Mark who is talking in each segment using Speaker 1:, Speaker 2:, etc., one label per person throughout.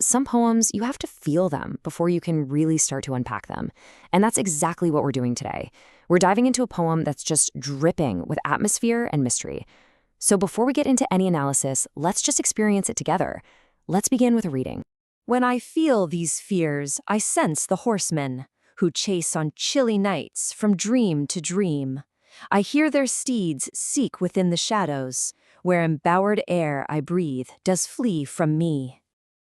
Speaker 1: Some poems, you have to feel them before you can really start to unpack them. And that's exactly what we're doing today. We're diving into a poem that's just dripping with atmosphere and mystery. So before we get into any analysis, let's just experience it together. Let's begin with a reading.
Speaker 2: When I feel these fears, I sense the horsemen, who chase on chilly nights from dream to dream. I hear their steeds seek within the shadows, where embowered air I breathe does flee from me.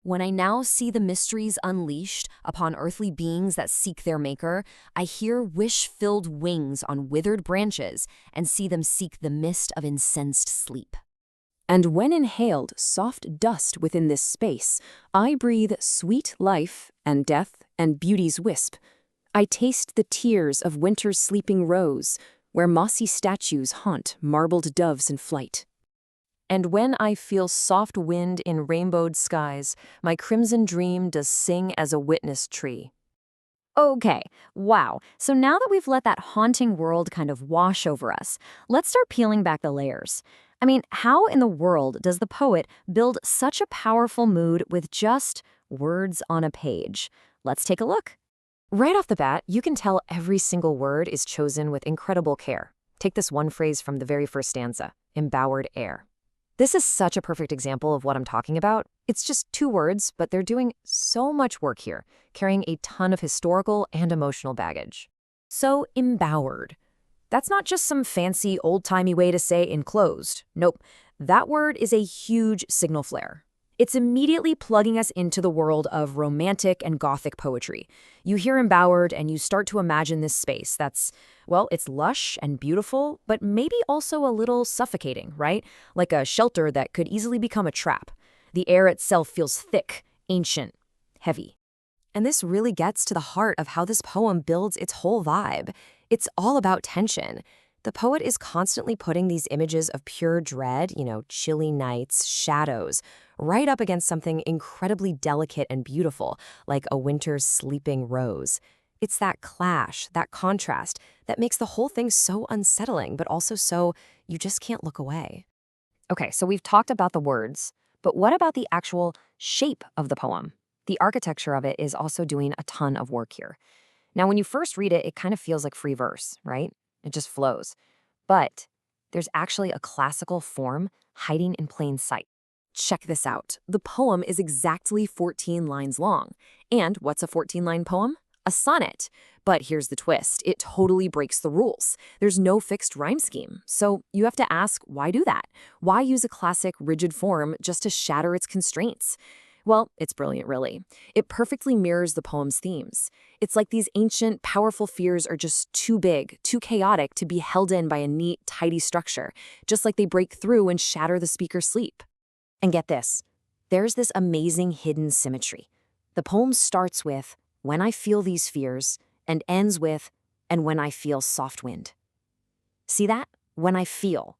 Speaker 2: When I now see the mysteries unleashed upon earthly beings that seek their maker, I hear wish-filled wings on withered branches and see them seek the mist of incensed sleep.
Speaker 1: And when inhaled soft dust within this space, I breathe sweet life and death and beauty's wisp. I taste the tears of winter's sleeping rose, where mossy statues haunt marbled doves in flight.
Speaker 2: And when I feel soft wind in rainbowed skies, my crimson dream does sing as a witness tree.
Speaker 3: Okay, wow. So now that we've let that haunting world kind of wash over us, let's start peeling back the layers. How in the world does the poet build such a powerful mood with just words on a page? Let's take a look.
Speaker 1: Right off the bat, you can tell every single word is chosen with incredible care. Take this one phrase from the very first stanza, embowered air. This is such a perfect example of what I'm talking about. It's just 2 words, but they're doing so much work here, carrying a ton of historical and emotional baggage. So, embowered. That's not just some fancy, old-timey way to say enclosed. Nope, that word is a huge signal flare. It's immediately plugging us into the world of romantic and Gothic poetry. You hear embowered and you start to imagine this space that's, well, it's lush and beautiful, but maybe also a little suffocating, right? Like a shelter that could easily become a trap. The air itself feels thick, ancient, heavy. And this really gets to the heart of how this poem builds its whole vibe. It's all about tension. The poet is constantly putting these images of pure dread, chilly nights, shadows, right up against something incredibly delicate and beautiful, like a winter's sleeping rose. It's that clash, that contrast, that makes the whole thing so unsettling, but also so you just can't look away. Okay, so we've talked about the words, but what about the actual shape of the poem? The architecture of it is also doing a ton of work here. Now, when you first read it, it kind of feels like free verse, right? It just flows. But there's actually a classical form hiding in plain sight. Check this out. The poem is exactly 14 lines long. And what's a 14-line poem? A sonnet. But here's the twist. It totally breaks the rules. There's no fixed rhyme scheme. So you have to ask, why do that? Why use a classic, rigid form just to shatter its constraints? Well, it's brilliant, really. It perfectly mirrors the poem's themes. It's like these ancient, powerful fears are just too big, too chaotic to be held in by a neat, tidy structure, just like they break through and shatter the speaker's sleep. And get this, there's this amazing hidden symmetry. The poem starts with, "When I feel these fears," and ends with, "and when I feel soft wind." See that? When I feel.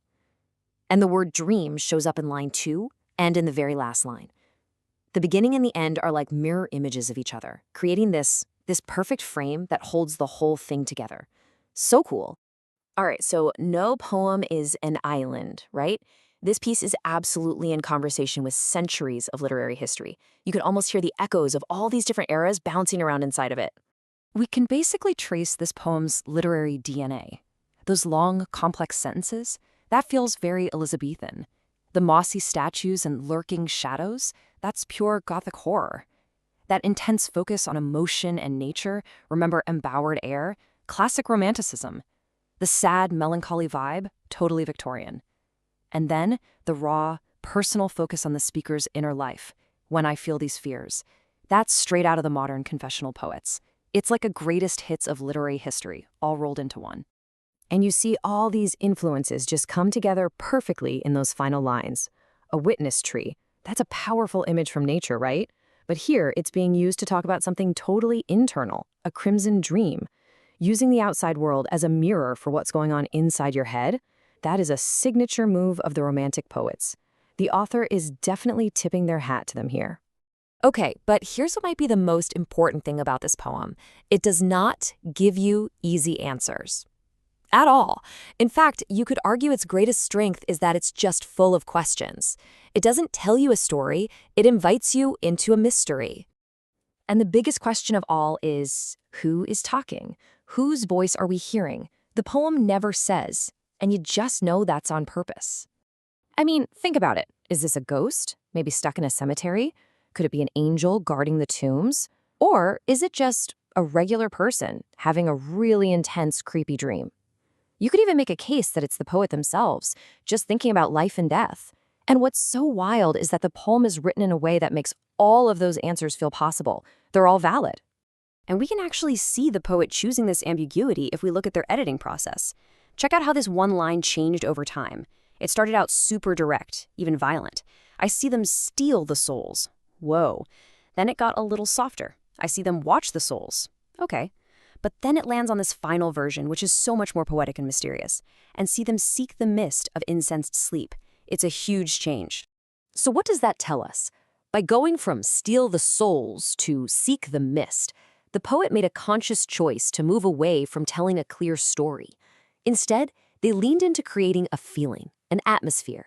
Speaker 1: And the word dream shows up in line 2 and in the very last line. The beginning and the end are like mirror images of each other, creating this perfect frame that holds the whole thing together. So cool. All right, so no poem is an island, right? This piece is absolutely in conversation with centuries of literary history. You could almost hear the echoes of all these different eras bouncing around inside of it. We can basically trace this poem's literary DNA. Those long, complex sentences, that feels very Elizabethan. The mossy statues and lurking shadows, that's pure Gothic horror. That intense focus on emotion and nature, remember embowered air, classic romanticism. The sad, melancholy vibe, totally Victorian. And then the raw, personal focus on the speaker's inner life, when I feel these fears. That's straight out of the modern confessional poets. It's like a greatest hits of literary history, all rolled into one. And you see all these influences just come together perfectly in those final lines. A witness tree. That's a powerful image from nature, right? But here, it's being used to talk about something totally internal, a crimson dream. Using the outside world as a mirror for what's going on inside your head, that is a signature move of the Romantic poets. The author is definitely tipping their hat to them here. Okay, but here's what might be the most important thing about this poem. It does not give you easy answers. At all. In fact, you could argue its greatest strength is that it's just full of questions. It doesn't tell you a story, it invites you into a mystery.
Speaker 2: And the biggest question of all is, who is talking? Whose voice are we hearing? The poem never says, and you just know that's on purpose. I mean, think about it. Is this a ghost, maybe stuck in a cemetery? Could it be an angel guarding the tombs? Or is it just a regular person having a really intense, creepy dream? You could even make a case that it's the poet themselves, just thinking about life and death. And what's so wild is that the poem is written in a way that makes all of those answers feel possible. They're all valid.
Speaker 1: And we can actually see the poet choosing this ambiguity if we look at their editing process. Check out how this one line changed over time. It started out super direct, even violent. I see them steal the souls. Whoa. Then it got a little softer. I see them watch the souls. Okay. But then it lands on this final version, which is so much more poetic and mysterious. And see them seek the mist of incensed sleep. It's a huge change.
Speaker 2: So what does that tell us? By going from steal the souls to seek the mist, the poet made a conscious choice to move away from telling a clear story. Instead, they leaned into creating a feeling, an atmosphere.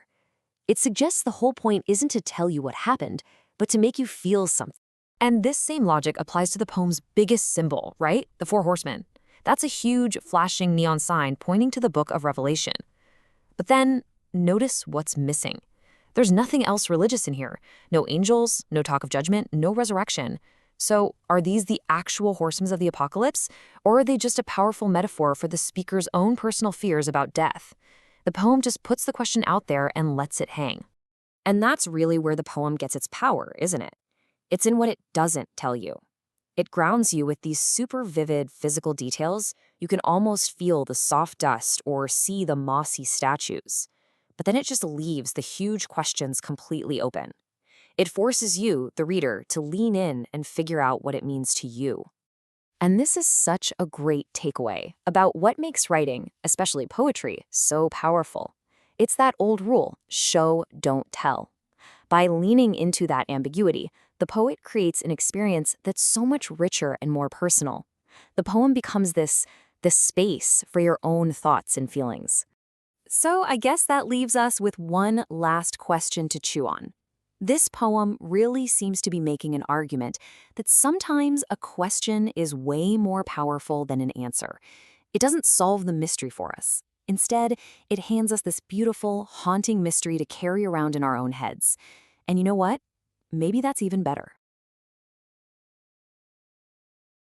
Speaker 2: It suggests the whole point isn't to tell you what happened, but to make you feel something.
Speaker 1: And this same logic applies to the poem's biggest symbol, right? The Four Horsemen. That's a huge, flashing neon sign pointing to the Book of Revelation. But then, notice what's missing. There's nothing else religious in here. No angels, no talk of judgment, no resurrection. So, are these the actual horsemen of the apocalypse, or are they just a powerful metaphor for the speaker's own personal fears about death? The poem just puts the question out there and lets it hang.
Speaker 2: And that's really where the poem gets its power, isn't it? It's in what it doesn't tell you. It grounds you with these super vivid physical details. You can almost feel the soft dust or see the mossy statues. But then it just leaves the huge questions completely open. It forces you, the reader, to lean in and figure out what it means to you. And this is such a great takeaway about what makes writing, especially poetry, so powerful. It's that old rule, show, don't tell. By leaning into that ambiguity, the poet creates an experience that's so much richer and more personal. The poem becomes this space for your own thoughts and feelings. So I guess that leaves us with one last question to chew on. This poem really seems to be making an argument that sometimes a question is way more powerful than an answer. It doesn't solve the mystery for us. Instead, it hands us this beautiful, haunting mystery to carry around in our own heads. And you know what? Maybe that's even better.